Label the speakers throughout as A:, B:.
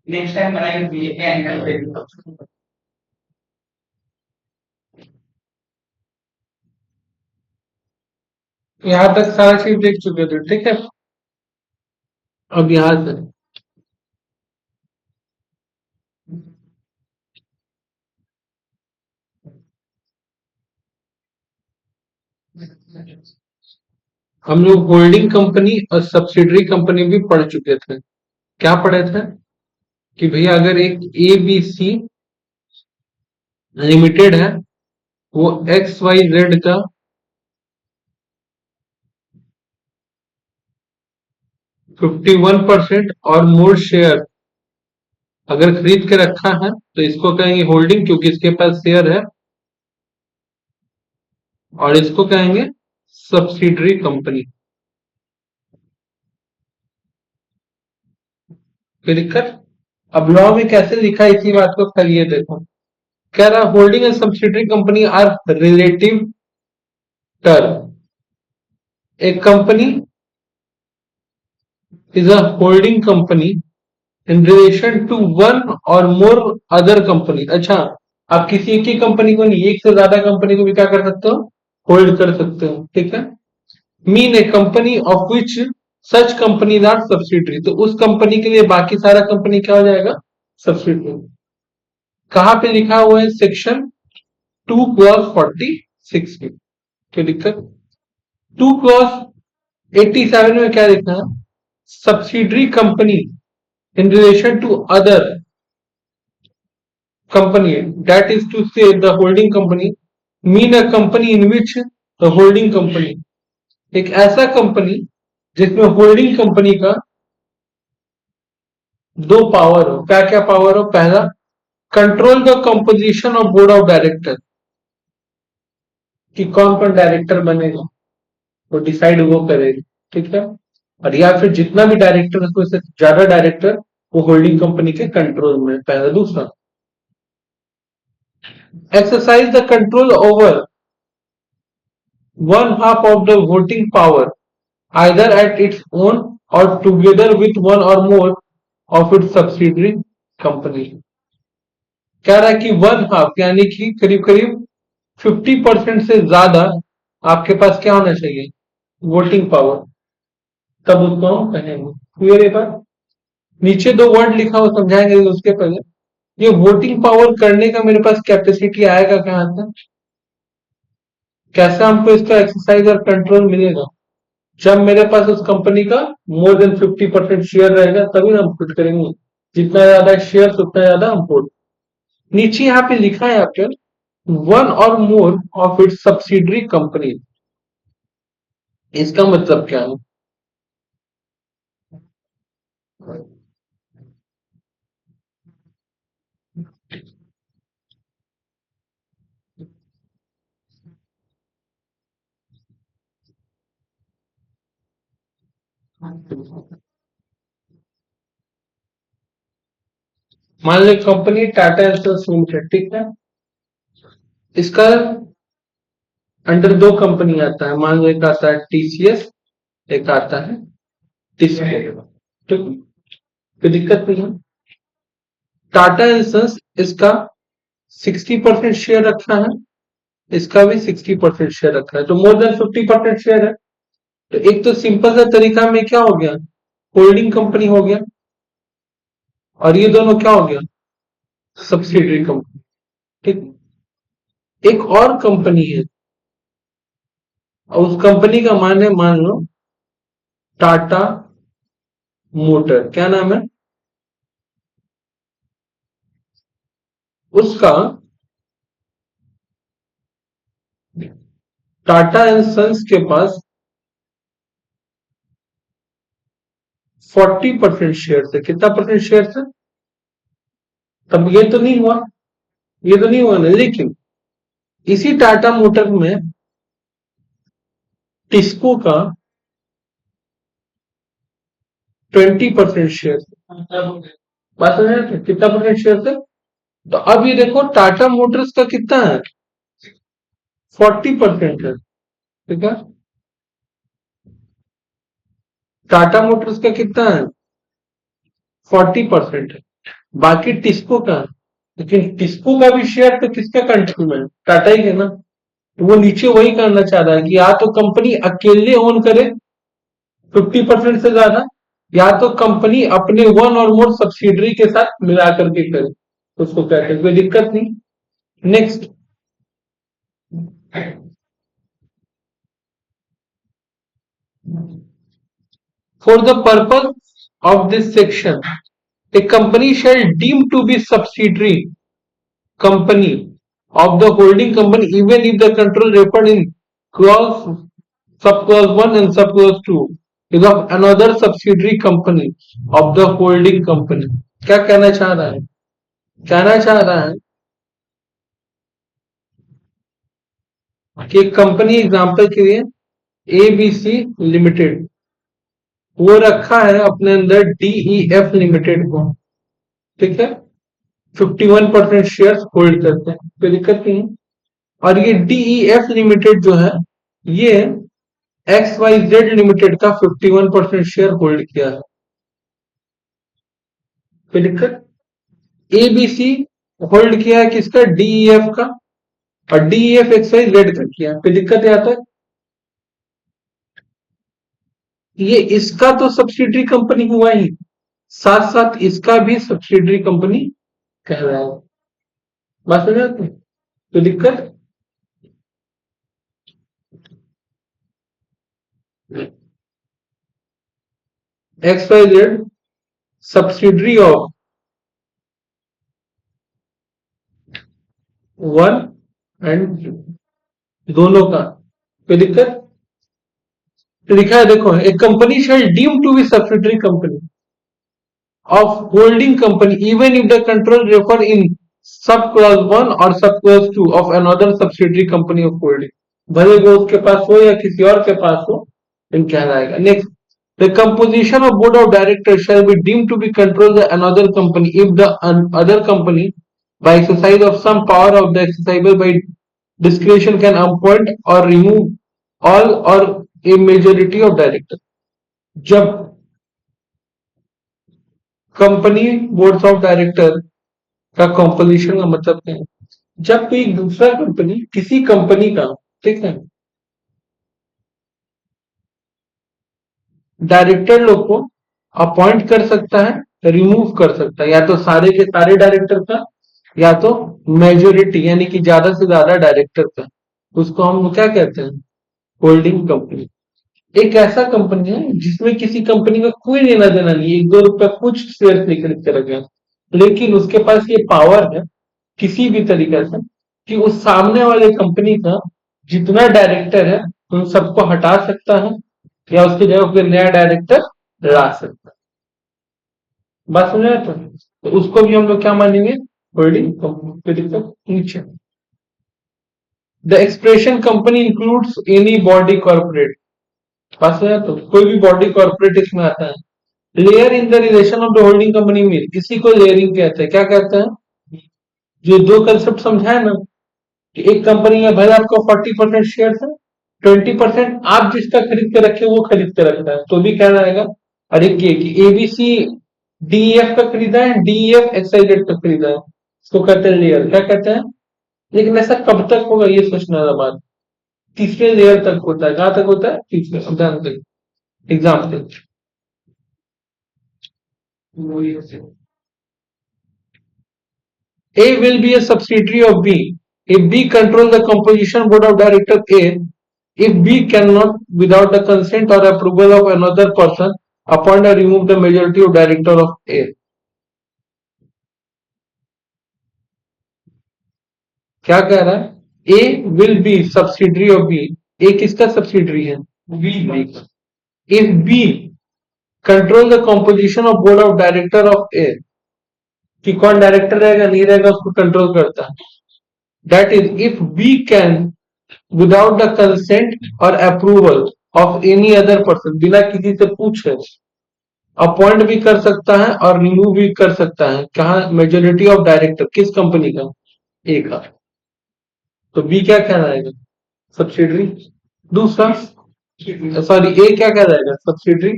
A: Next time बनाएंगे angle पे। यहाँ तक सारा चीज देख चुके थे, ठीक है। अब यहाँ से हम लोग होल्डिंग कंपनी और सब्सिडरी कंपनी भी पढ़ चुके थे। क्या पढ़े थे कि भैया अगर एक ABC लिमिटेड है, वो XYZ का 51% और मोर शेयर अगर खरीद के रखा है तो इसको कहेंगे होल्डिंग, क्योंकि इसके पास शेयर है। और इसको कहेंगे सब्सिडरी कंपनी। कोई दिक्कत? अब लॉ में कैसे लिखा है इसी बात को फिर ये देखो। कह रहा holding and subsidiary company are relative term. एक company is a holding company in relation to one or more other company। अच्छा, आप किसी एक ही कंपनी को नहीं, एक से ज्यादा कंपनी को भी क्या कर सकते हो? होल्ड कर सकते हो, ठीक है। Mean a company of which such company are subsidiary, तो उस कंपनी के लिए बाकी सारा कंपनी क्या हो जाएगा? सब्सिडरी। कहां पे लिखा हुआ है? सेक्शन 2 clause 46 में। क्या दिक्कत? 2 clause 87 में क्या लिखा है? Subsidiary company in relation to other company, that is to say the holding company, mean a company in which the holding company, एक ऐसा कंपनी जिसमें होल्डिंग कंपनी का दो पावर हो। क्या क्या पावर हो? पहला, control the composition of board of director, कि कौन कौन डायरेक्टर बनेगा वो डिसाइड वो करेगी, ठीक है। और या फिर जितना भी डायरेक्टर, उसमें से ज्यादा डायरेक्टर वो होल्डिंग कंपनी के कंट्रोल में। पहला। दूसरा, exercise the control over one half of the voting power either at its own or together with one or more of its subsidiary company। कह रहा है कि वन हाफ यानी कि करीब करीब 50% से ज्यादा आपके पास क्या होना चाहिए? Voting power. तब उसको हम कहेंगे। क्लियर है बात? नीचे दो वर्ड लिखा हो, समझाएंगे उसके पहले। ये वोटिंग पावर करने का मेरे पास कैपेसिटी आएगा कहां से? कैसे हमको इसका एक्सरसाइज और कंट्रोल मिलेगा? जब मेरे पास उस कंपनी का मोर देन 50% शेयर रहेगा, तभी हम पुट करेंगे। जितना ज्यादा शेयर उतना ज्यादा हम पुट। नीचे यहाँ पे लिखा है आपके, वन और more of its subsidiary company. इसका मतलब क्या है? मान लो कंपनी टाटा एल्सस लिमिटेड, ठीक है। इसका अंडर दो कंपनी आता है। मान लो एक आता है TCS, एक आता है टिस्को, ठीक। कोई दिक्कत नहीं है। टाटा एल्सस इसका 60% शेयर रखा है, इसका भी 60% शेयर रखा है, तो मोर देन 50% शेयर है। तो एक तो सिंपल सा तरीका में क्या हो गया? होल्डिंग कंपनी हो गया। और ये दोनों क्या हो गया? सब्सिडरी कंपनी, ठीक। एक और कंपनी है और उस कंपनी का मान है, मान लो टाटा मोटर। क्या नाम है उसका? टाटा एंड सन्स के पास 40% शेयर थे। कितना परसेंट शेयर थे? तब ये तो नहीं हुआ, ये तो नहीं हुआ ना। लेकिन इसी टाटा मोटर में टिस्को का 20% शेयर थे। बात समझ रहे थे? कितना परसेंट शेयर थे? तो अब ये देखो टाटा मोटर्स का कितना है? 40% है, ठीक है। टाटा मोटर्स का कितना है? 40% है, बाकी टिस्को का है। लेकिन टिस्को का भी शेयर तो किसका कंट्रोल में है? टाटा ही है ना। तो वो नीचे वही करना चाह रहा है कि या तो कंपनी अकेले ओन करे 50% से ज्यादा, या तो कंपनी अपने वन और मोर सब्सिडरी के साथ मिला करके करे, उसको कहते हैं, कोई दिक्कत नहीं। Next, for the purpose of this section, a company shall deem to be subsidiary company of the holding company even if the control referred in clause subclause 1 and subclause 2 is of another subsidiary company of the holding company। क्या कहना चाह रहा है? कहना चाह रहा है कि कंपनी एग्जांपल के लिए एबीसी लिमिटेड, वो रखा है अपने अंदर डीईएफ लिमिटेड को, ठीक है, 51% शेयर होल्ड करते हैं, कोई दिक्कत नहीं है। और ये डीईएफ लिमिटेड जो है, ये एक्स वाई जेड लिमिटेड का 51% शेयर होल्ड किया है, कोई दिक्कत। एबीसी होल्ड किया है किसका? डीईएफ का, और डीईएफ एक्स वाई जेड का किया है, कोई दिक्कत है यहाँ तक? ये इसका तो सब्सिडरी कंपनी हुआ ही, साथ साथ इसका भी सब्सिडरी कंपनी कह रहा है। बात समझ आती? तो दिक्कत, X Y Z subsidiary of one and दोनों का, कोई दिक्कत। तो लिखा है देखो, एक company shall deem to be subsidiary company of holding company even if the control refer in sub clause 1 or sub clause 2 of another subsidiary company of holding, भले वो उसके पास हो या किसी और के पास हो, इन क्या आएगा। Next, the composition of board of directors shall be deemed to be controlled by another company if the other company by exercise of some power of the exercisable by discretion can appoint or remove all or a majority of directors। जब company board of director का composition का मतलब क्या है? जब कोई दूसरा company किसी कंपनी का, ठीक है, डायरेक्टर लोग को अपॉइंट कर सकता है, रिमूव कर सकता है, या तो सारे के सारे डायरेक्टर का, या तो मेजोरिटी यानी कि ज्यादा से ज्यादा डायरेक्टर का, उसको हम क्या कहते हैं? Holding company. एक ऐसा कंपनी है जिसमें किसी कंपनी का कोई लेना देना नहीं, 1-2 रुपया कुछ शेयर नहीं खरीद कर रखा, लेकिन उसके पास ये पावर है किसी भी तरीके से कि उस सामने वाले कंपनी का जितना डायरेक्टर है उन सबको हटा सकता है, या उसकी जगह कोई नया डायरेक्टर ला सकता है। बात समझ आया? तो उसको भी हम लोग क्या मानेंगे? Holding company. नीचे, the expression company includes any body corporate, बात समझ आया? तो कोई भी बॉडी कॉर्पोरेट इसमें आता है। Layer in the relation of the holding company में, इसी को लेयरिंग कहते हैं। क्या कहते हैं? जो दो कंसेप्ट समझाए ना, कि एक कंपनी में भाई आपको 40% शेयर है, 20% आप जिसका खरीद के रखे वो खरीद के रखता है, तो भी क्या रहेगा? और एक ये कि एबीसी डीईएफ का खरीदा है, डीईएफ एक्सआईजेड का खरीदा है, इसको कहते हैं लेयर। क्या कहते हैं? लेकिन ऐसा कब तक होगा ये सोचने वाला बात। तीसरे लेयर तक होता है। कहां तक होता है? तीसरे। अब ध्यान दें, example, A will be a subsidiary of B if B controls the composition board of director A, if B cannot without the consent or approval of another person appoint or remove the majority of director of A। क्या कह रहा है? A will be subsidiary of B, A किसका subsidiary है? B का। If B control the composition of board of director of A, कि कौन director रहेगा नहीं रहेगा उसको कंट्रोल करता है। That is, if B can without the consent or approval of any other person, बिना किसी से पूछे अपॉइंट भी कर सकता है और रिमूव भी कर सकता है। कहा? मेजोरिटी ऑफ डायरेक्टर, किस कंपनी का? ए का। तो बी क्या कहलाएगा? सब्सिडरी। दूसरा, सॉरी, ए क्या कहलाएगा? Subsidiary.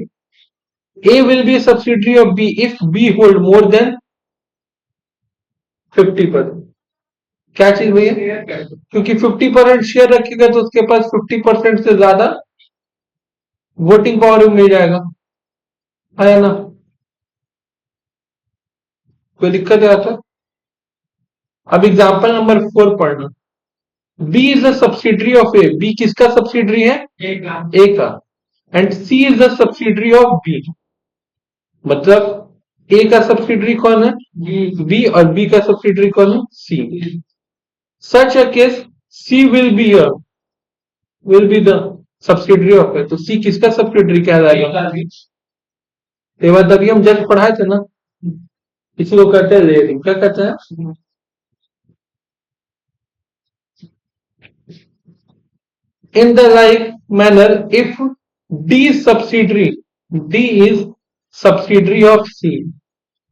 A: A will be a subsidiary of B if B hold more than 50%। क्या चीज भैया? क्योंकि 50% शेयर रखेगा तो उसके पास 50% से ज्यादा वोटिंग पावर मिल जाएगा, है ना? कोई दिक्कत है आता? अब एग्जांपल नंबर 4 पढ़ना। B is the subsidiary of A. B किसका सब्सिडरी है? ए का। And C is the subsidiary of B. मतलब ए का सब्सिडरी कौन है? बी। और बी का सब्सिडरी कौन है? C. Such a case C will be the subsidiary of A. तो सी किसका सब्सिडरी कहलाएगा? ये बात अभी हम जस्ट पढ़ाए थे ना, इसी को कहते हैं लेयरिंग। क्या कहते हैं? In the like manner, if D is subsidiary, D is subsidiary of C.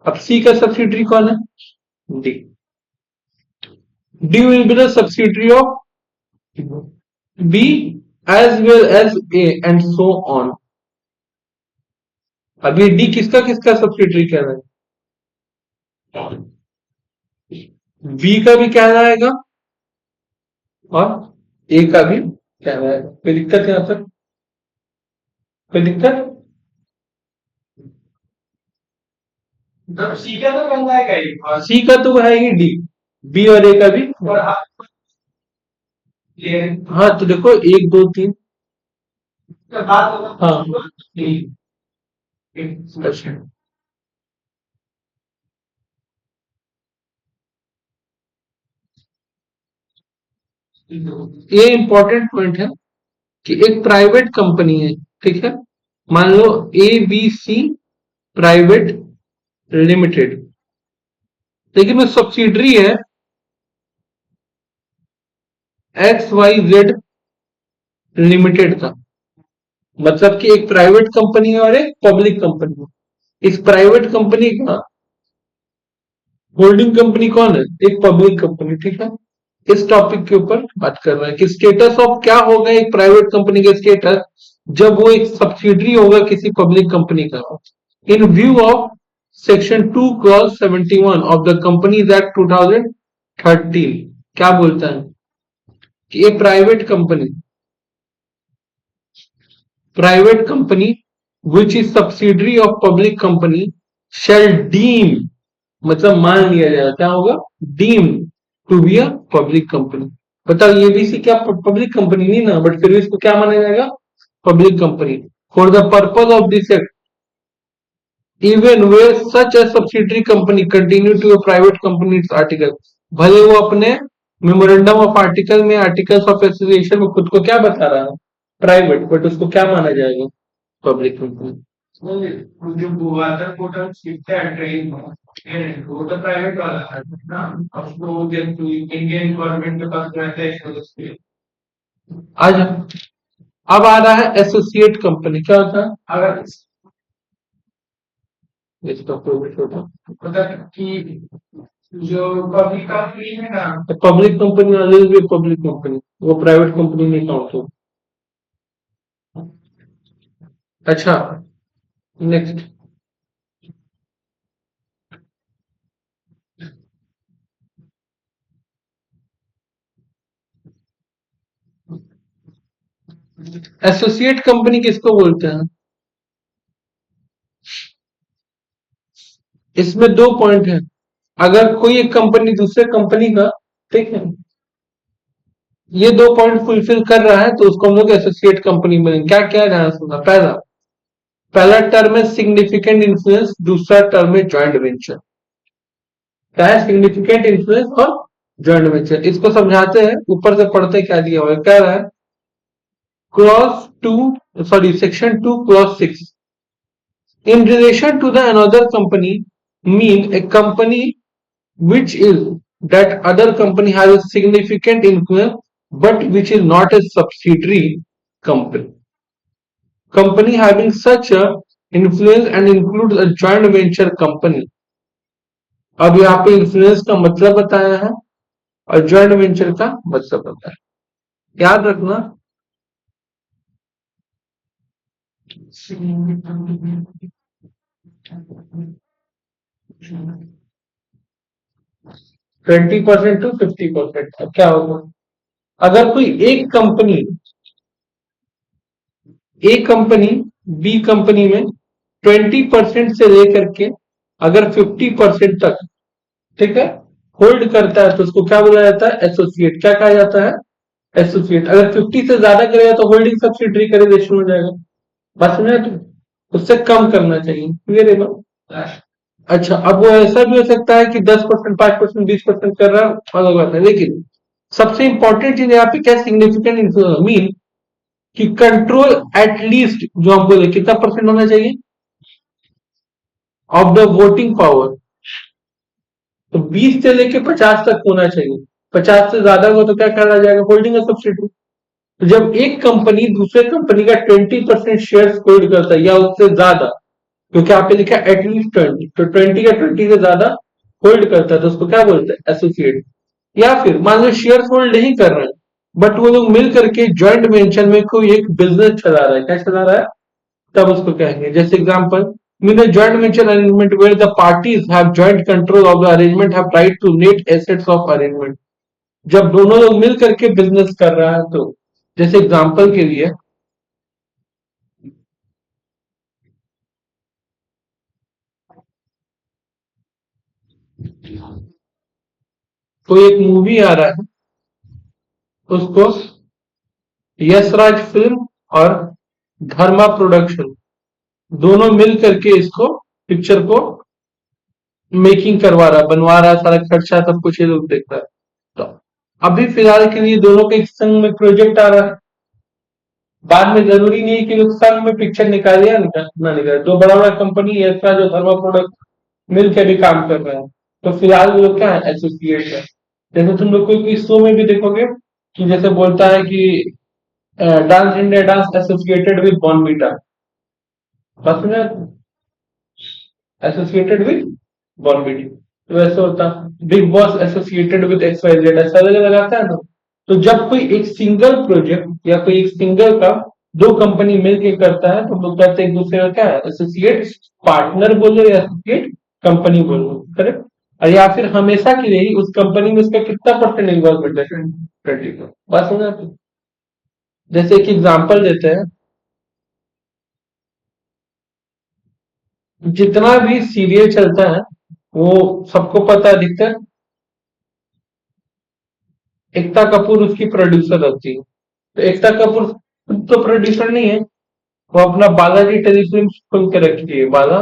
A: अब C का subsidiary कौन है? D. D will be the subsidiary of B as well as A and so on. अब ये D किसका किसका subsidiary कह रहा है? B का भी कहलाएगा और A का भी कहलाएगा। कोई दिक्कत है यहाँ तक? कोई दिक्कत? सी का तो बन जाएगा ही। सी का तो है ही डी। बी और ए का भी। हाँ तो देखो 1 2 3। हाँ अच्छा। ये इंपॉर्टेंट पॉइंट है कि एक प्राइवेट कंपनी है, ठीक है? मान लो A B C private limited, लेकिन वो सब्सिडरी है एक्स वाई जेड लिमिटेड का। मतलब कि एक प्राइवेट कंपनी है और एक पब्लिक कंपनी है। इस प्राइवेट कंपनी का होल्डिंग कंपनी कौन है? एक पब्लिक कंपनी, ठीक है? इस टॉपिक के ऊपर बात कर रहे हैं कि स्टेटस ऑफ क्या होगा एक प्राइवेट कंपनी का स्टेटस जब वो एक सब्सिडरी होगा किसी पब्लिक कंपनी का। In view of section 2 clause 71 of the companies act 2013 क्या बोलता है कि ये private company which is subsidiary of public company shall deem, मतलब मान लिया जाएगा, क्या होगा? Deem to be a public company. बताओ ये भी सी क्या पब्लिक कंपनी नहीं ना, बट फिर भी इसको क्या माना जाएगा? Public company. For the purpose of this act even where such a subsidiary company continue to a private company it's article. भले वो अपने मेमोरेंडम ऑफ आर्टिकल में आर्टिकल्स ऑफ एसोसिएशन में खुद को क्या बता रहा है? प्राइवेट, बट उसको क्या माना जाएगा? Public company. जो वाटर पोर्टल शिफ्ट है ट्रेन में, वो तो प्राइवेट वाला है ना। अब उसको इंडियन गवर्नमेंट के पास रहते हैं। आज अब आ रहा है एसोसिएट कंपनी। क्या होता है? अगर इसका प्रोफिट होता है, मतलब कि जो पब्लिक कंपनी है ना, पब्लिक कंपनी ऑलवेज भी पब्लिक कंपनी, वो प्राइवेट कंपनी नहीं काउंट होती। अच्छा, नेक्स्ट। एसोसिएट कंपनी किसको बोलते हैं? इसमें दो पॉइंट है। अगर कोई एक कंपनी दूसरे कंपनी का, ठीक है, ये दो पॉइंट फुलफिल कर रहा है तो उसको हम लोग एसोसिएट कंपनी बोलेंगे। क्या क्या ध्यान सुनना? पहला पहला टर्म है सिग्निफिकेंट इन्फ्लुएंस, दूसरा टर्म है ज्वाइंट वेंचर। क्या है? सिग्निफिकेंट इन्फ्लुएंस और ज्वाइंट वेंचर। इसको समझाते हैं, ऊपर से पढ़ते क्या दिया हुआ है। कह रहा है clause 2 sorry section 2 clause 6 in relation to the another company mean a company which is that other company has a significant influence but which is not a subsidiary company. Company having such a influence and includes a joint venture company. अब यहाँ पे influence का मतलब बताया है और joint venture का मतलब बताया। याद रखना, 20% टू 50%। अब क्या होगा, अगर कोई एक कंपनी बी कंपनी में 20% से लेकर के अगर 50% तक, ठीक है, होल्ड करता है तो उसको क्या बोला जाता है, एसोसिएट। क्या कहा जाता है, एसोसिएट। अगर 50 से ज्यादा करेगा तो होल्डिंग सब्सिडरी का रिलेशन हो जाएगा। बात समझ तो, उससे कम करना चाहिए, क्लियर है ना। अच्छा, अब वो ऐसा भी हो सकता है कि 10%, 5%, 20% कर रहा है, अलग बात है, लेकिन सबसे इंपॉर्टेंट चीज यहाँ पे क्या सिग्निफिकेंट मीन कि कंट्रोल एटलीस्ट जो हम बोले कितना परसेंट होना चाहिए ऑफ द वोटिंग पावर, तो 20 से लेके 50 तक होना चाहिए। 50 से ज्यादा हो तो क्या कहा जाएगा, होल्डिंग सब्सिडी। तो जब एक कंपनी दूसरे कंपनी का 20% शेयर होल्ड करता है या उससे ज्यादा, क्योंकि यहाँ पे लिखा एटलीस्ट 20, तो 20 या 20 से ज्यादा होल्ड करता है तो उसको क्या बोलते हैं, एसोसिएट। या फिर मान लो शेयर होल्ड नहीं कर रहे हैं, बट वो लोग मिल करके ज्वाइंट वेंचर में कोई एक बिजनेस चला रहा है, क्या चला रहा है, तब उसको कहेंगे। जैसे example, mean a joint venture arrangement where the parties have joint control of the arrangement have right to net assets of arrangement। जब दोनों लोग मिल करके बिजनेस कर रहा है तो, जैसे एग्जांपल के लिए, कोई एक मूवी आ रहा है, उसको यशराज फिल्म और धर्मा प्रोडक्शन दोनों मिल करके इसको पिक्चर को मेकिंग करवा रहा है, बनवा रहा है, सारा खर्चा सब कुछ ये लोग देख रहा है। तो अभी फिलहाल के लिए दोनों के एक संग में प्रोजेक्ट आ रहा है। बाद में जरूरी नहीं है कि लोग संग में पिक्चर निकाले या ना निकाले, दो बड़ा बड़ा कंपनी ऐसा जो थर्मा प्रोडक्ट मिल के भी काम कर रहा है, तो फिलहाल वो लोग क्या है, एसोसिएट है। जैसे तुम लोग कोई शो में भी देखोगे कि जैसे बोलता है कि dance India dance associated with Bournvita, बात समझे, एसोसिएटेड विद बॉर्नविटा। तो वैसे होता Bigg Boss associated with X Y Z, ऐसा अलग अलग आता है ना। तो जब कोई एक सिंगल प्रोजेक्ट या कोई एक सिंगल का दो कंपनी मिलकर करता है तो हम लोग कहते हैं एक दूसरे का क्या है, एसोसिएट। पार्टनर बोलो या एसोसिएट कंपनी बोलो, करेक्ट। और या फिर हमेशा के लिए ही उस कंपनी में उसका कितना परसेंट इन्वॉल्वमेंट है, 20 का। बात समझ आती है? जैसे एक एग्जांपल देते हैं, जितना भी सीरियल चलता है वो सबको पता है अधिकतर एकता कपूर उसकी प्रोड्यूसर होती है। तो एकता कपूर खुद तो प्रोड्यूसर नहीं है, वो अपना बालाजी टेलीफिल्म खोल के रखी है, बाला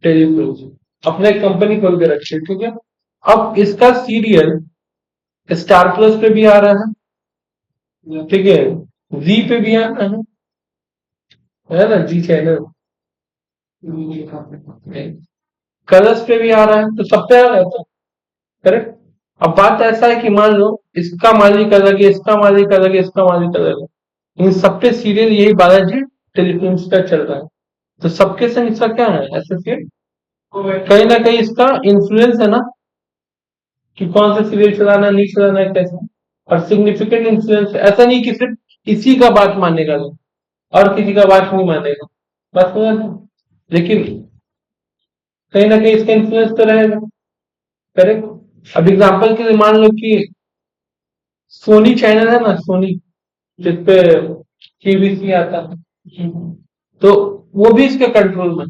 A: टेलीफिल्म, अपने कंपनी खोल के रखी है, ठीक है। अब इसका सीरियल स्टार प्लस पे भी आ रहा है, ठीक है, जी पे भी आ रहा है ना, जी चैनल, कलर्स पे भी आ रहा है, तो सब पे आ रहा है, तो करेक्ट। अब बात ऐसा है कि मान लो इसका मालिक अलग है, इसका मालिक अलग है, इसका मालिक अलग है, इन सब पे सीरियल यही बालाजी टेलीफिल्म का चल रहा है। तो सबके संग इसका क्या है, एसोसिएट। कहीं ना कहीं इसका इन्फ्लुएंस है ना, कि कौन सा सीरियल चलाना नहीं चलाना है, कैसे। और सिग्निफिकेंट इन्फ्लुएंस, ऐसा नहीं कि सिर्फ इसी का बात मानेगा लोग और किसी का बात नहीं मानेगा, बस वो, लेकिन कहीं ना कहीं इसका इन्फ्लुएंस तो रहेगा, करेक्ट। अब एग्जाम्पल के लिए मान लो कि सोनी चैनल है ना, सोनी, जिसपे केबीसी आता है, तो वो भी इसके कंट्रोल में।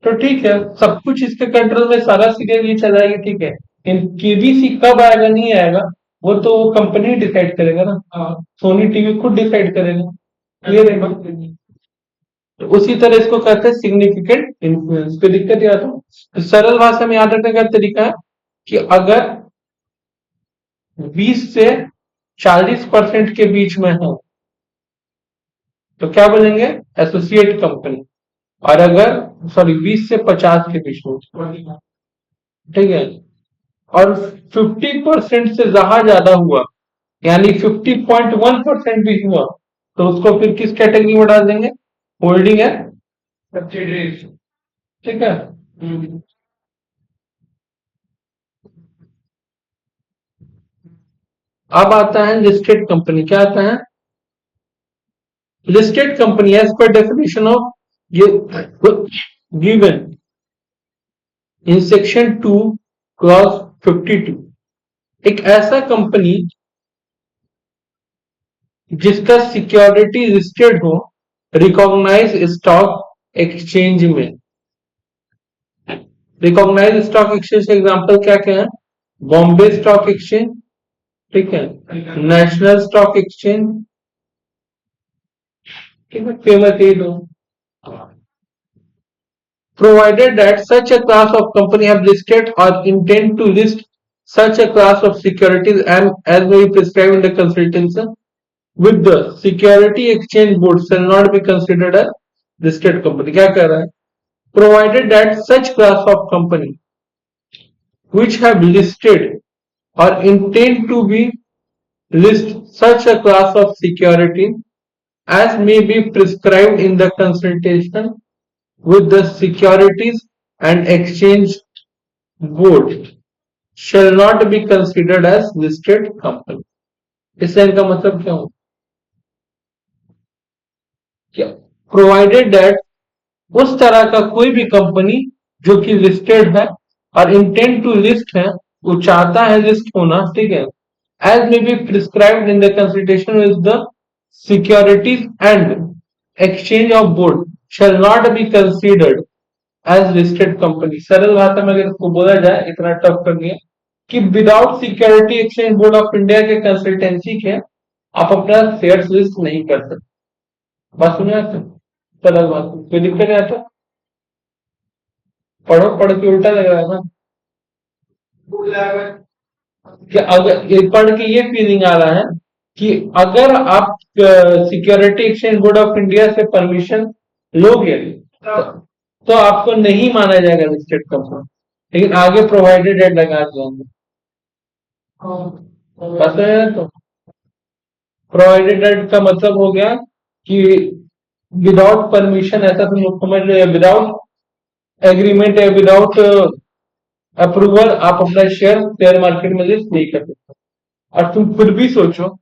A: तो ठीक है, सब कुछ इसके कंट्रोल में, सारा सीरियल ये चलाएगी, ठीक है। इन केबीसी कब आएगा नहीं आएगा वो तो कंपनी डिसाइड करेगा ना, सोनी टीवी खुद डिसाइड करेगा, क्लियर है ना। तो उसी तरह इसको कहते हैं सिग्निफिकेंट इन्फ्लुएंस। कोई दिक्कत या तो सरल भाषा में याद रखने का तरीका है कि अगर 20 से 40% के बीच में है तो क्या बोलेंगे, एसोसिएट कंपनी। और अगर, सॉरी, 20 से 50 के बीच में, ठीक है, और 50% से ज्यादा हुआ, यानी 50.1% भी हुआ, तो उसको फिर किस कैटेगरी में डाल देंगे, होल्डिंग है सब्सिडीज, ठीक है। अब आता है लिस्टेड कंपनी। क्या आता है? Listed company as per definition of given in section 2 clause 52, एक ऐसा कंपनी जिसका सिक्योरिटी लिस्टेड हो रिकॉग्नाइज स्टॉक एक्सचेंज में। रिकॉग्नाइज स्टॉक एक्सचेंज का एग्जांपल क्या क्या है? बॉम्बे स्टॉक एक्सचेंज, ठीक है, नेशनल स्टॉक एक्सचेंज, ठीक है, फेमस ये दो। Provided that such a class of company have listed or intend to list such a class of securities and as may be prescribed in the consultation with the Security Exchange Board shall not be considered a listed company। क्या कह रहा है? Provided that such class of company which have listed or intend to be list such a class of security as may be prescribed in the consultation with the Securities and Exchange Board shall not be considered as listed company। इस line का मतलब क्या हो? क्या provided that उस तरह का कोई भी कंपनी जो कि लिस्टेड है और इंटेंट टू लिस्ट है, वो चाहता है लिस्ट होना, ठीक है, as may be prescribed in the consultation with the securities and exchange of board shall not be considered as listed company. सरल भाषा में अगर इसको बोला जाए, इतना टफ कर दिया कि without security exchange board of India के कंसल्टेंसी के आप अपना शेयर्स लिस्ट नहीं कर सकते। बात सुनिए, सरल बात, कोई दिक्कत नहीं आता? पढ़ो, पढ़ के उल्टा लग रहा है ना कि अगर ये पढ़ के ये फीलिंग आ रहा है कि अगर आप security exchange board of India से परमिशन लोगे तो आपको नहीं माना जाएगा लिस्टेड कंपनी, लेकिन आगे प्रोवाइडेड एड लगा देंगे। पता है? तो प्रोवाइडेड एड का मतलब हो गया कि विदाउट परमिशन, ऐसा तुम लोग समझ लो, विदाउट एग्रीमेंट या विदाउट अप्रूवल आप अपना शेयर मार्केट में लिस्ट नहीं कर सकते। और तुम खुद भी सोचो,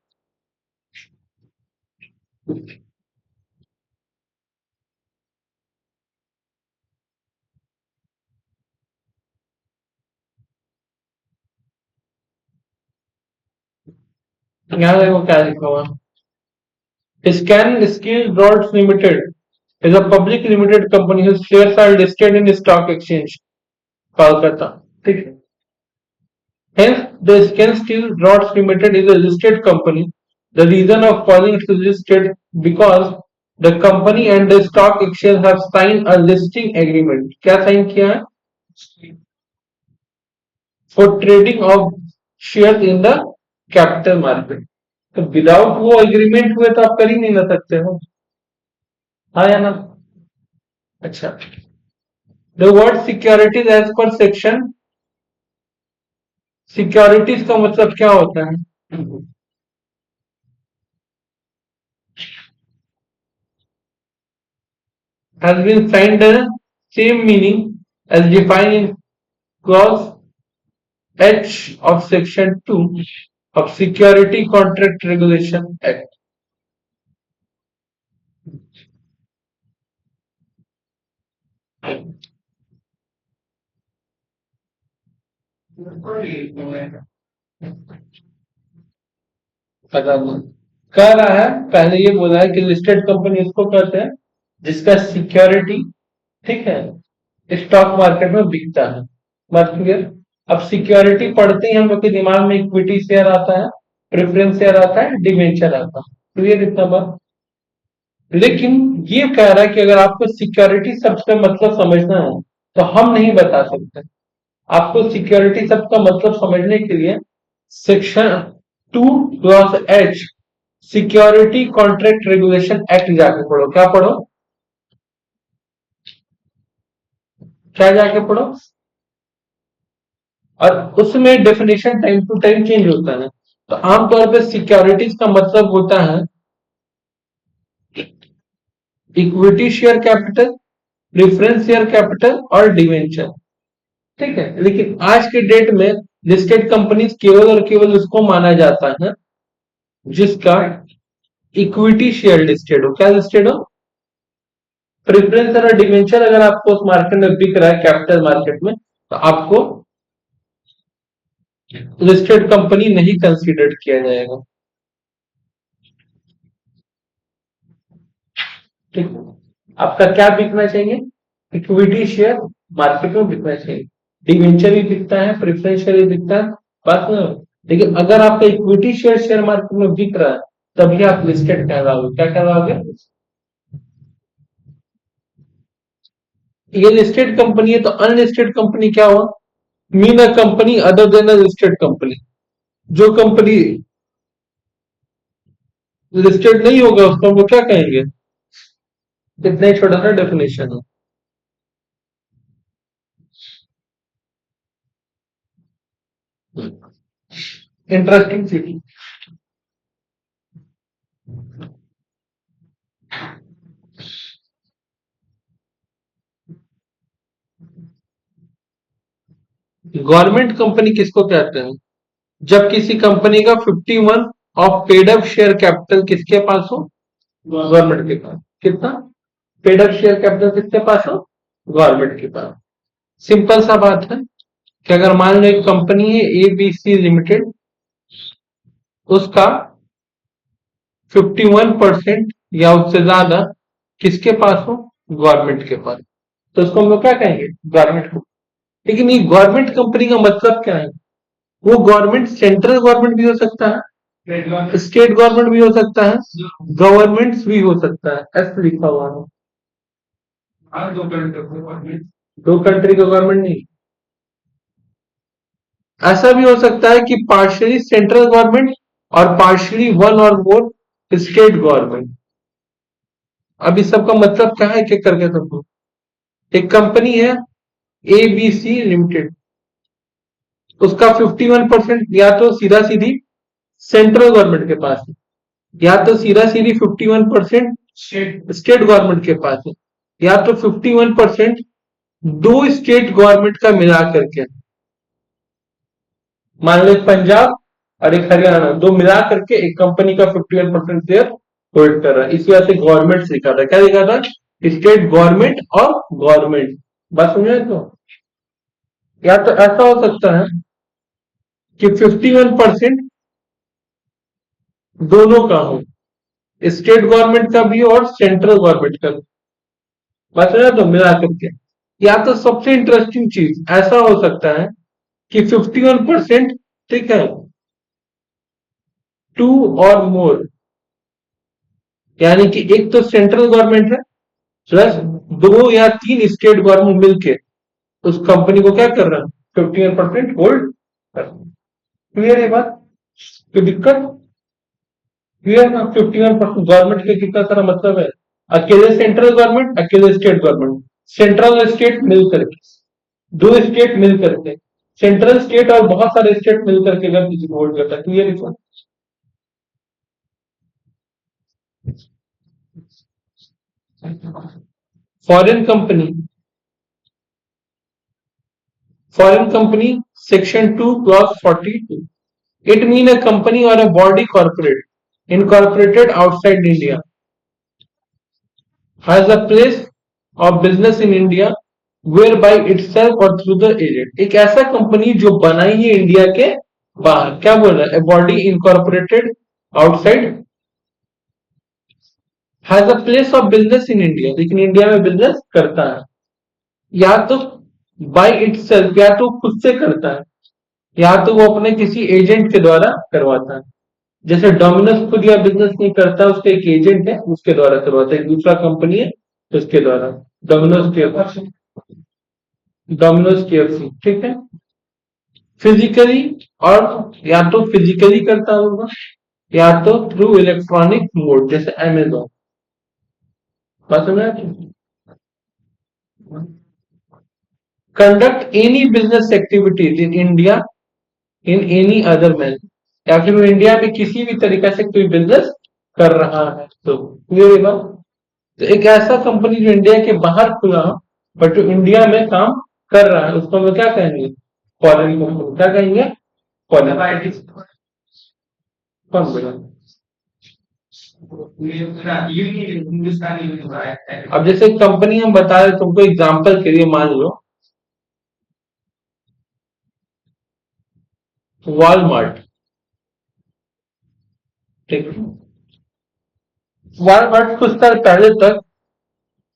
A: यहाँ देखो क्या लिखा हुआ, scan skill droughts limited is a public limited company whose shares are listed in stock exchange Kolkata, ठीक है। Hence, the Scan Steel Rods Limited is a listed company. The reason of calling it listed because the company and the stock exchange have signed a listing agreement। क्या sign किया है? For trading of shares in the capital market। तो without वो agreement हुए तो आप कर ही नहीं ना सकते हो, हाँ या ना? अच्छा, the word securities as per section, securities का मतलब क्या होता है? has been signed a same meaning as defined in clause H of section 2 of Security Contract Regulation Act। कह रहा है, पहले ये बोला है कि लिस्टेड कंपनी इसको कहते हैं जिसका सिक्योरिटी, ठीक है, स्टॉक मार्केट में बिकता है। बात क्लियर? अब सिक्योरिटी पढ़ते ही हम लोग के दिमाग में इक्विटी शेयर आता है, प्रेफरेंस शेयर आता है, डिवेंचर आता है। क्लियर इतना बात? लेकिन ये कह रहा है कि अगर आपको सिक्योरिटी शब्द का मतलब समझना है तो हम नहीं बता सकते। आपको सिक्योरिटी शब्द का मतलब समझने के लिए section 2 clause H security contract regulation act जाके पढ़ो। क्या पढ़ो? क्या जाके पढ़ो? और उसमें definition time to time change होता है। तो आमतौर पर सिक्योरिटीज का मतलब होता है equity share capital, preference share capital और डिवेंचर, ठीक है। लेकिन आज के डेट में लिस्टेड कंपनी केवल और केवल उसको माना जाता है जिसका इक्विटी शेयर लिस्टेड हो। क्या लिस्टेड हो? प्रेफरेंस और डिवेंचर अगर आपको उस मार्केट में बिक रहा है कैपिटल मार्केट में, तो आपको लिस्टेड कंपनी नहीं कंसीडर किया जाएगा। ठीक है, आपका क्या बिकना चाहिए? इक्विटी शेयर मार्केट में बिकना चाहिए। डिवेंचर भी बिकता है, प्रेफरेंस शेयर भी बिकता है, बात नहीं हो। लेकिन अगर आपका इक्विटी शेयर शेयर मार्केट में बिक रहा है, तभी आप लिस्टेड कहलाओगे। क्या कहलाओगे? ये लिस्टेड कंपनी है। तो अनलिस्टेड कंपनी क्या हुआ? Mean a company other than a listed company. जो कंपनी लिस्टेड नहीं होगा उसको हम लोग क्या कहेंगे? इतना ही छोटा सा डेफिनेशन है। इंटरेस्टिंग सी। गवर्नमेंट कंपनी किसको कहते हैं? जब किसी कंपनी का 51 of paid up share capital किसके पास हो? गवर्नमेंट के पास। कितना पेड अप शेयर कैपिटल किसके पास हो? गवर्नमेंट के पास। सिंपल सा बात है कि अगर मान लो एक कंपनी है एबीसी लिमिटेड, उसका 51% या उससे ज्यादा किसके पास हो? गवर्नमेंट के पास। तो उसको हम लोग क्या कहेंगे? गवर्नमेंट को। लेकिन ये गवर्नमेंट कंपनी का मतलब क्या है? वो गवर्नमेंट सेंट्रल गवर्नमेंट भी हो सकता है, स्टेट गवर्नमेंट भी हो सकता है, गवर्नमेंट भी हो सकता है। ऐसे लिखा हुआ है। दो कंट्री का गवर्नमेंट नहीं। ऐसा भी हो सकता है कि पार्शियली सेंट्रल गवर्नमेंट और पार्शियली वन और मोर स्टेट गवर्नमेंट। अब इस सब का मतलब क्या है? क्या करके सबको, एक कंपनी है एबीसी लिमिटेड, उसका 51% या तो सीधा सीधी सेंट्रल गवर्नमेंट के पास है, या तो सीधा सीधी 51% स्टेट गवर्नमेंट के पास है, या तो 51% दो स्टेट गवर्नमेंट का मिला करके। मान लो एक पंजाब और एक हरियाणा, दो मिला करके एक कंपनी का 51% शेयर होल्ड कर रहा है। इस वजह से गवर्नमेंट लिखा था। क्या लिखा था? स्टेट गवर्नमेंट और गवर्नमेंट। बात समझे? तो या तो ऐसा हो सकता है कि 51% दोनों का हो, स्टेट गवर्नमेंट का भी हो और सेंट्रल गवर्नमेंट का भी। बात समझे? तो मिला करके। या तो सबसे इंटरेस्टिंग चीज ऐसा हो सकता है कि 51%, ठीक है, टू और मोर, यानी कि एक तो सेंट्रल गवर्नमेंट है प्लस दो या तीन स्टेट गवर्नमेंट मिलके उस कंपनी को क्या कर रहा है? 51% होल्ड कर। क्लियर है बात? कोई दिक्कत? क्लियर ना? 51% गवर्नमेंट के कितना सारा मतलब है। अकेले सेंट्रल गवर्नमेंट, अकेले स्टेट गवर्नमेंट, सेंट्रल और स्टेट मिल करके, दो स्टेट मिल करके, सेंट्रल स्टेट और बहुत सारे स्टेट मिल करके अगर किसी को होल्ड करता है। क्लियर है? Foreign company, foreign company section 2 clause 42, it mean a company or a body corporate incorporated outside India has a place of business in India whereby itself or through the agent। एक ऐसा company जो बनाई है India के बाहर। क्या बोल रहा है? a body incorporated outside has a place of business in India, लेकिन इंडिया में बिजनेस करता है। या तो बाय इटसेल्फ, या तो खुद से करता है, या तो वो अपने किसी एजेंट के द्वारा करवाता है। जैसे डोमिनोज खुद या बिजनेस नहीं करता, उसका एक एजेंट है उसके द्वारा करवाता है, दूसरा कंपनी है उसके द्वारा। डोमिनोज के डोमिनोज केएफसी, ठीक है। फिजिकली, और या तो फिजिकली करता होगा या तो थ्रू इलेक्ट्रॉनिक मोड, जैसे अमेजोन। बात समझ रहे हैं? Conduct any business activities in India in any other man, या फिर वो इंडिया में किसी भी तरीके से कोई बिजनेस कर रहा है तो। क्लियर है बात? तो एक ऐसा कंपनी जो इंडिया के बाहर खुला हो बट जो इंडिया में काम कर रहा है उसको हम लोग क्या कहेंगे? फॉरेन कंपनी क्या कहेंगे? फॉरेन। कौन बोला? अब जैसे कंपनी हम बता रहे तुमको एग्जांपल के लिए मान लो वॉलमार्ट, ठीक है। वॉलमार्ट कुछ साल पहले तक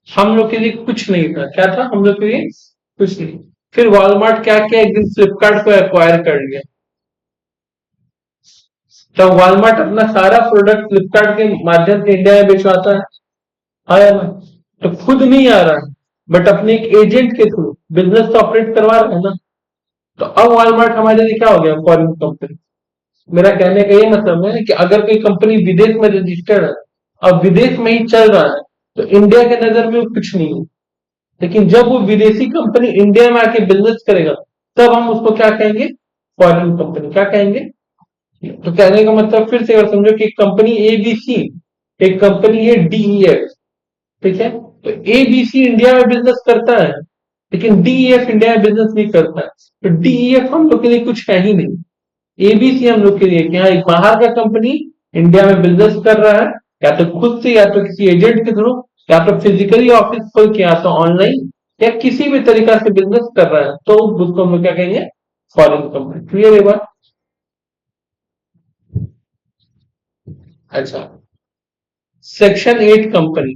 A: हम लोग के लिए कुछ नहीं था। क्या था हम लोग के लिए? कुछ नहीं। फिर वॉलमार्ट क्या किया, एक दिन फ्लिपकार्ट को एक्वायर कर लिया। तब वॉलमार्ट अपना सारा प्रोडक्ट फ्लिपकार्ट के माध्यम से इंडिया में बेचवाता है। आया ना? तो खुद नहीं आ रहा है, बट अपने एक एजेंट के थ्रू बिजनेस तो ऑपरेट करवा रहा है ना। तो अब वॉलमार्ट हमारे लिए क्या हो गया? Foreign company. मेरा कहने का ये मतलब है कि अगर कोई कंपनी विदेश में रजिस्टर्ड है और विदेश में ही चल रहा है तो इंडिया के नजर में वो कुछ नहीं है। लेकिन जब वो विदेशी कंपनी इंडिया में आके बिजनेस करेगा तब हम उसको क्या कहेंगे? Foreign company. क्या कहेंगे? तो कहने का मतलब फिर से अगर समझो कि एक कंपनी एबीसी, एक कंपनी है डीईएफ, ठीक है। तो एबीसी इंडिया में बिजनेस करता है लेकिन डीईएफ इंडिया में बिजनेस नहीं करता है। तो डीईएफ हम लोग के लिए कुछ है ही नहीं। एबीसी हम लोग के लिए क्या? एक बाहर का कंपनी इंडिया में बिजनेस कर रहा है, या तो खुद से या तो किसी एजेंट के थ्रू, या तो फिजिकली ऑफिस खोल के, या तो ऑनलाइन, या किसी भी तरीका से बिजनेस कर रहा है, तो उसको हम लोग क्या कहेंगे? Foreign company. क्लियर है बात? अच्छा, सेक्शन 8 कंपनी,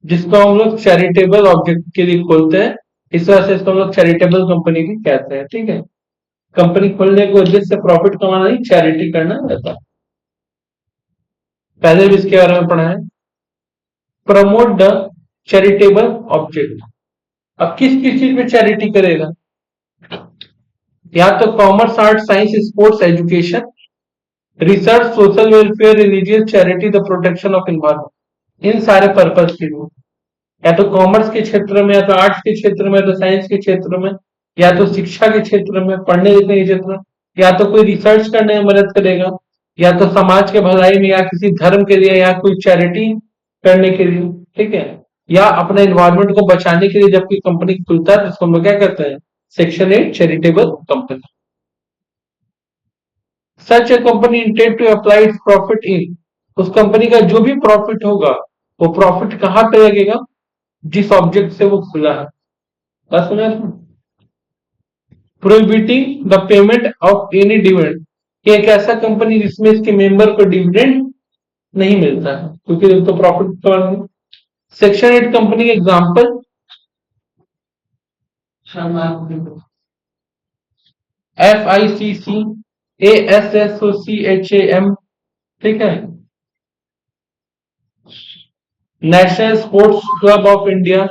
A: जिसको हम लोग चैरिटेबल ऑब्जेक्ट के लिए खोलते हैं, इस वजह से इसको हम लोग चैरिटेबल कंपनी भी कहते हैं, ठीक है। कंपनी खोलने के उद्देश्य से प्रॉफिट कमाना नहीं, चैरिटी करना रहता है। पहले भी इसके बारे में पढ़ा है। Promote the charitable object. अब किस किस चीज में चैरिटी करेगा? या तो commerce, art, science, sports, education, research, social welfare, religious, charity, the protection of environment, इन सारे पर्पज के लिए। या तो कॉमर्स के क्षेत्र में, या तो आर्ट्स के क्षेत्र में, या तो साइंस के क्षेत्र में, या तो शिक्षा के क्षेत्र में, पढ़ने लिखने के क्षेत्र में, या तो कोई रिसर्च करने में मदद करेगा, या तो समाज के भलाई में, या किसी धर्म के लिए, या कोई चैरिटी करने के लिए, ठीक है। या अपने एनवायरमेंट को बचाने के लिए जब कोई कंपनी खुलता है तो उसको हम लोग क्या कहते हैं? Section 8 charitable company. Such a company intend to apply its profit in, उस कंपनी का जो भी प्रॉफिट होगा वो प्रॉफिट कहां पे लगेगा? जिस ऑब्जेक्ट से वो खुला है। बात समझ? Prohibiting the payment of any dividend, ये एक ऐसा कंपनी जिसमें इसके मेंबर को डिविडेंड नहीं मिलता है क्योंकि तो प्रॉफिट। सेक्शन 8 कंपनी के एग्जांपल FICC, ASSOCHAM, ठीक है। National sports club of India,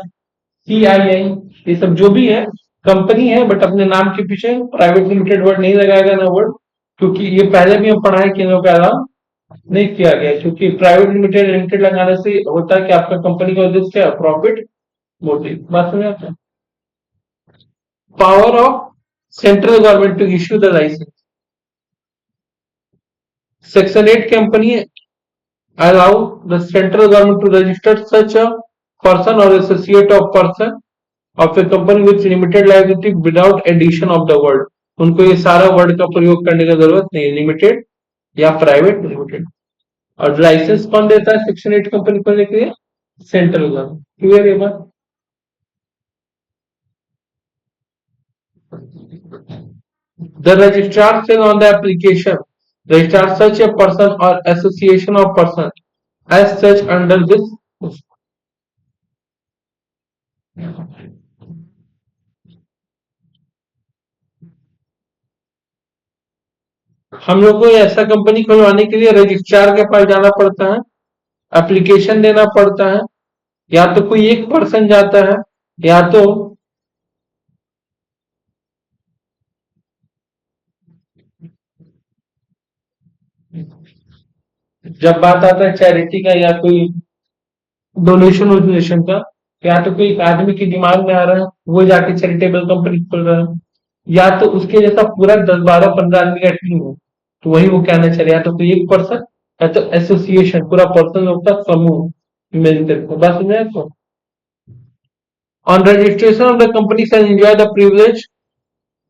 A: CII, ये सब जो भी है कंपनी है, बट अपने नाम के पीछे प्राइवेट लिमिटेड वर्ड नहीं लगाएगा ना वर्ड, क्योंकि ये पहले भी हम पढ़ाए कि इनको अलाउ नहीं किया गया, क्योंकि प्राइवेट लिमिटेड लिमिटेड लगाने से होता है कि आपका कंपनी का उद्देश्य क्या है? Profit motive. बात समझ आता है? Power of central government to issue the licence. Section 8 company allow the central government to register such a person or associate of person of a company with limited liability without addition of the word। उनको ये सारा word का प्रयोग करने की जरूरत नहीं, limited या प्राइवेट लिमिटेड। और लाइसेंस कौन देता है सेक्शन 8 कंपनी खोलने के लिए? Central government. क्लियर है बात? The registrar says on the application, registrar such a person or association of person as such under this। हम लोग को ऐसा कंपनी खुलवाने के लिए रजिस्ट्रार के पास जाना पड़ता है, एप्लीकेशन देना पड़ता है, या तो कोई एक पर्सन जाता है, या तो जब बात आता है चैरिटी का या कोई डोनेशन वोनेशन का, या तो कोई एक आदमी की दिमाग में आ रहा है वो जाके चैरिटेबल कंपनी खोल रहा है, या तो उसके जैसा पूरा 10 12 15 आदमी का टीम हो तो वही वो कहना चाहिए, या तो कोई एक पर्सन, या तो एसोसिएशन, पूरा पर्सन लोग का समूह मिलकर को। बस में तो on registration of the company shall enjoy the privilege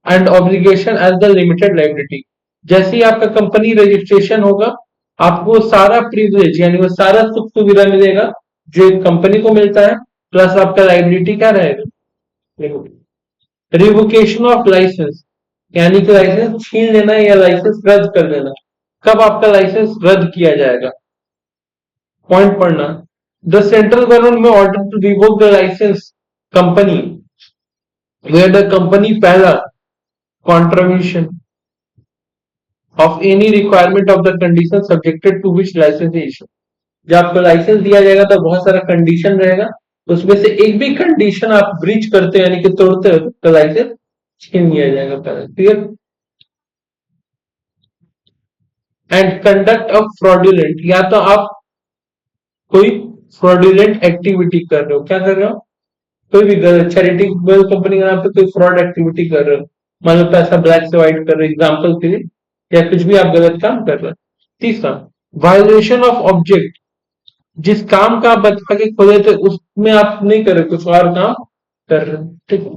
A: and obligation as the limited liability. जैसे ही आपका कंपनी रजिस्ट्रेशन होगा, आपको सारा प्रिविलेज यानी वो सारा सुख सुविधा मिलेगा जो एक कंपनी को मिलता है, प्लस आपका लाइबिलिटी क्या रहेगा, रिवोकेशन ऑफ लाइसेंस, यानी कि लाइसेंस छीन लेना या लाइसेंस रद्द कर देना। कब आपका लाइसेंस रद्द किया जाएगा, पॉइंट पढ़ना। The central government in order to revoke the licence company where the company पहला contribution of any requirement of the condition subjected to which license is issued। जब आपको लाइसेंस दिया जाएगा तो बहुत सारा कंडीशन रहेगा, उसमें से एक भी कंडीशन आप ब्रीच करते हो यानी कि तोड़ते हो तो लाइसेंस छीन लिया जाएगा पहले। Clear. And conduct of fraudulent, या तो आप कोई फ्रॉडुलेंट एक्टिविटी कर रहे हो, क्या कर रहे हो, कोई भी चैरिटी कंपनी के नाम पे कोई फ्रॉड एक्टिविटी कर रहे हो, मान लो पैसा ब्लैक से व्हाइट कर रहे हो एग्जाम्पल के लिए, या कुछ भी आप गलत काम कर रहे हो। तीसरा, वायोलेशन ऑफ ऑब्जेक्ट, जिस काम का आप बता के खोले थे उसमें आप नहीं कर रहे, कुछ और काम कर रहे हो। ठीक है।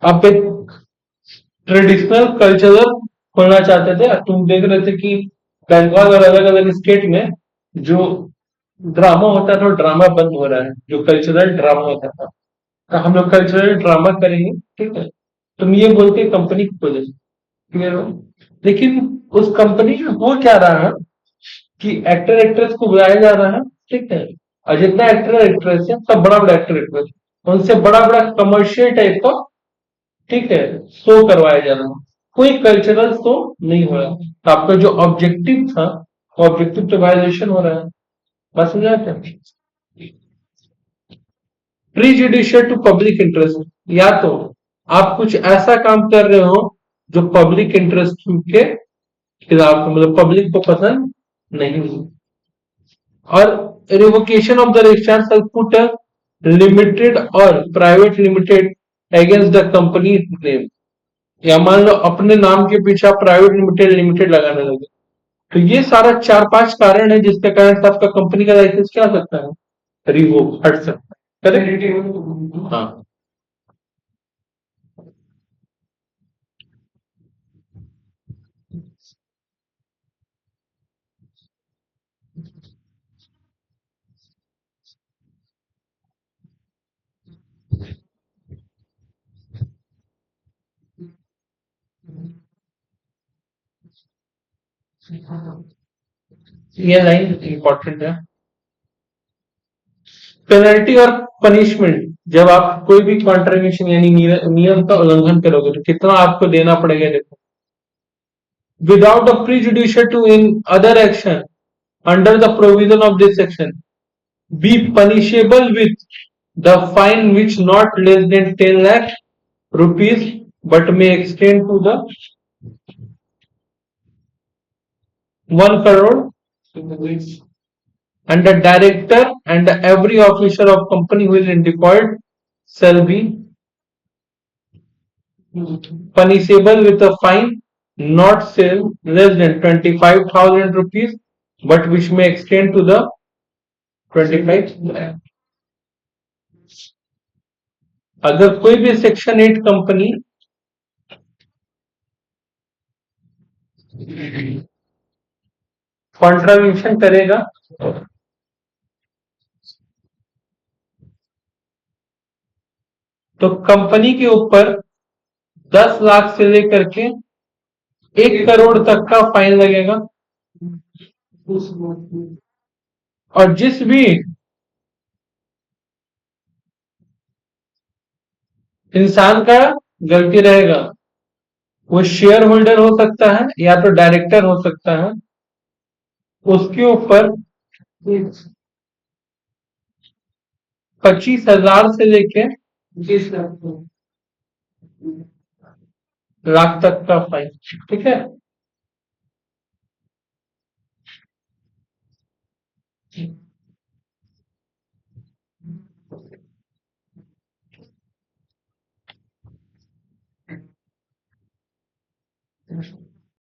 A: आप एक ट्रेडिशनल कल्चरल खोलना चाहते थे, तुम देख रहे थे कि बंगाल और अलग अलग स्टेट में जो ड्रामा होता था वो ड्रामा बंद हो रहा है, जो कल्चरल ड्रामा होता था, तो हम लोग कल्चरल ड्रामा करेंगे। ठीक है। तुम ये बोल के कंपनी खोले, क्लियर हो। लेकिन उस कंपनी में हो क्या रहा है कि एक्टर एक्ट्रेस को बुलाया जा रहा है, ठीक है, और जितना एक्टर एक्ट्रेस है सब बड़ा बड़ा एक्टर एक्ट्रेस, उनसे बड़ा बड़ा कमर्शियल टाइप का, ठीक है, शो करवाया जा रहा है, कोई कल्चरल शो नहीं हो रहा। तो आपका जो ऑब्जेक्टिव था, ऑब्जेक्टिव तो वायलेशन हो रहा है। बात समझा क्या। प्रीजुडिशियल टू पब्लिक इंटरेस्ट, या तो आप कुछ ऐसा काम कर रहे हो जो पब्लिक इंटरेस्ट के खिलाफ, मतलब पब्लिक को पसंद नहीं है। और revocation of the registrar shall put limited और private limited against the company name, या मान लो अपने नाम के पीछे आप प्राइवेट लिमिटेड लिमिटेड लगाने लगे, तो ये सारा चार पांच कारण है जिसके कारण से आपका कंपनी का लाइसेंस क्या हो सकता है, रिवोक हट सकता है। करेक्ट। हाँ। ये लाइन इंपॉर्टेंट है। पेनल्टी और पनिशमेंट, जब आप कोई भी कॉन्ट्रीब्यूशन यानी नियम का उल्लंघन करोगे तो कितना आपको देना पड़ेगा, देखो। Without a prejudicial to in other action under the provision of this section be punishable with the fine which not less than 10 lakh rupees but may extend to the 1 crore, and the director and every officer of company who is in default shall be punishable with a fine not sale less than 25,000 rupees but which may extend to the 25 lakh। अगर कोई भी section 8 company contribution करेगा तो company के ऊपर 10 लाख से लेकर के 1 करोड़ तक का फाइन लगेगा। और जिस भी इंसान का गलती रहेगा, वो शेयर होल्डर हो सकता है या तो डायरेक्टर हो सकता है, उसके ऊपर 25,000 से लेके 1 लाख तक का फाइन। ठीक है।